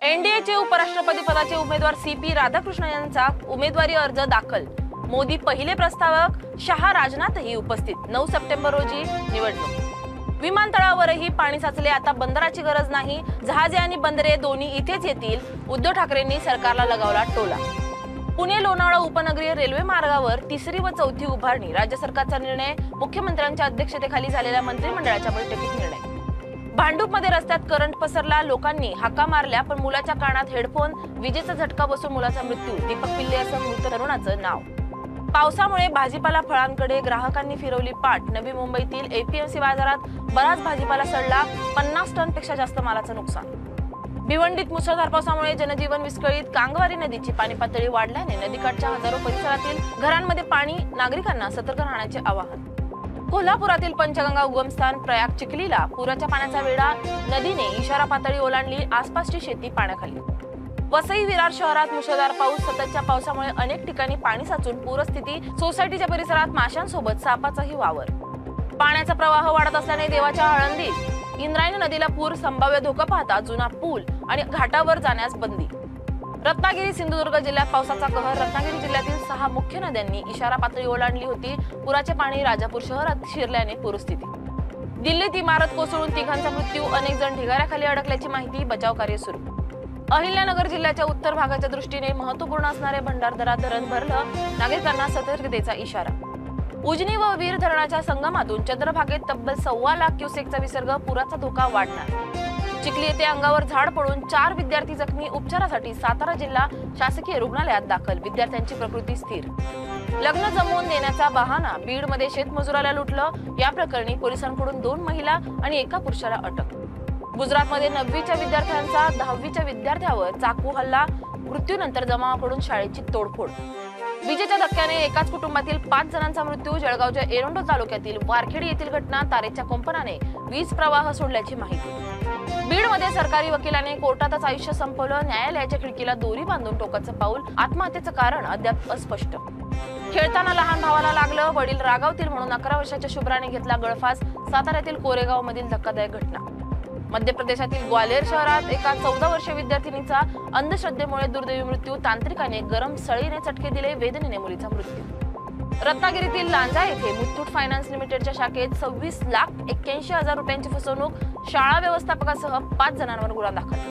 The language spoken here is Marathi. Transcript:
एनडीएचे उपराष्ट्रपती पदाचे उमेदवार सीपी राधाकृष्णन यांचा उमेदवारी अर्ज दाखल। मोदी पहिले प्रस्तावक, शहा राजनाथही उपस्थित। 9 सप्टेंबर रोजी निवडणूक। विमानतळावरही पाणी साचले, आता बंदराची गरज नाही, जहाजे आणि बंदरे दोन्ही इथेच येतील। उद्धव ठाकरेंनी सरकारला लगावला टोला। पुणे लोणावळा उपनगरीय रेल्वे मार्गावर तिसरी व चौथी उभारणी, राज्य सरकारचा निर्णय। मुख्यमंत्र्यांच्या अध्यक्षतेखाली झालेल्या मंत्रिमंडळाच्या बैठकीत निर्णय। भांडूपमध्ये रस्त्यात करंट पसरला, लोकांनी हाका मारल्या, पण मुलाच्या कानात हेडफोन, विजेचा झटका बसून मुलाचा मृत्यू। दीपक पिल्ले असं मृत तरुणाचं नाव। पावसामुळे भाजीपाला फळांकडे ग्राहकांनी फिरवली पाठ। नवी मुंबईतील एपीएमसी बाजारात बराच भाजीपाला सडला, 50 टनपेक्षा जास्त मालाचं नुकसान। भिवंडीत मुसळधार पावसामुळे जनजीवन विस्कळीत, कांगवारी नदीची पाणी पातळी वाढल्याने नदीकाठच्या हजारो परिसरातील घरांमध्ये पाणी, नागरिकांना सतर्क राहण्याचे आवाहन। कोल्हापुरातील पंचगंगा उगमस्थान प्रयाग चिखलीला पुराच्या पाण्याचा वेढा, नदीने इशारा पातळी ओलांडली, आसपासची शेती पाण्याखाली। वसई विरार शहरात मुसळधार पाऊस, सततच्या पावसामुळे अनेक ठिकाणी पाणी साचून पूरस्थिती, सोसायटीच्या परिसरात माशांसोबत सापाचाही वावर। पाण्याचा प्रवाह वाढत असल्याने देवाच्या आळंदीत इंद्रायणी नदीला पूर, संभाव्य धोका पाहता जुना पूल आणि घाटावर जाण्यास बंदी। रत्नागिरी सिंधुदुर्ग जिल्ह्यात पावसाचा कहर, रत्नागिरी जिल्ह्यातील 6 मुख्य नद्यांनी इशारा पातळी ओलांडली होती। पुराचे पाणी राजापूर शहरात शिरल्याने पूरस्थिती। दिल्लीत इमारत कोसळून 3घांचा मृत्यू, अनेक जण ढिगाऱ्याखाली अडकल्याची माहिती, बचाव कार्य सुरू। अहिल्यानगर जिल्ह्याच्या उत्तर भागाच्या दृष्टीने महत्त्वपूर्ण असणारे भंडारदरा धरण भरलं, नागरिकांना सतर्कतेचा इशारा। उजनी व वीर धरणाच्या संगमातून चंद्रभागेत तब्बल 1.25 लाख क्युसेकचा विसर्ग, पुराचा धोका वाढणार। चिखली येथे अंगावर झाड पडून 4 विद्यार्थी जखमी, उपचारासाठी सातारा जिल्हा शासकीय रुग्णालयात दाखल, विद्यार्थ्यांची प्रकृती स्थिर। लग्न जमवून देण्याचा बहाणा, बीडमध्ये शेतमजुराला लुटलं, या प्रकरणी पोलिसांकडून 2 महिला आणि 1 पुरुषाला अटक। गुजरातमध्ये 9वीच्या विद्यार्थ्यांचा 10वीच्या विद्यार्थ्यावर चाकू हल्ला, मृत्यूनंतर जमावाकडून शाळेची तोडफोड। विजेच्या धक्क्याने एकाच कुटुंबातील 5 जणांचा मृत्यू, जळगावच्या एरंडो तालुक्यातील वारखेडी येथील घटना, तारेच्या कंपनाने वीज प्रवाह सोडल्याची माहिती। बीडमध्ये सरकारी वकिलाने कोर्टातच आयुष्य संपवलं, न्यायालयाच्या खिडकीला दोरी बांधून टोकाचं पाऊल, आत्महत्येचं कारण अद्याप अस्पष्ट। खेळताना लहान भावाला लागलं, वडील रागावतील म्हणून 11 वर्षाच्या शुभ्राने घेतला गळफास, साताऱ्यातील कोरेगाव मधील धक्कादायक घटना। मध्य प्रदेशातील ग्वाल्हेर शहरात एका 14 वर्षीय विद्यार्थिनीचा अंधश्रद्धेमुळे दुर्दैवी मृत्यू, तांत्रिकाने गरम सळीने चटके दिले, वेदनेने मुलीचा मृत्यू। रत्नागिरीतील लांजा येथे मुथूट फायनान्स लिमिटेडच्या शाखेत 26,81,000 रुपयांची फसवणूक, शाळा व्यवस्थापकासह 5 जणांवर गुन्हा दाखल।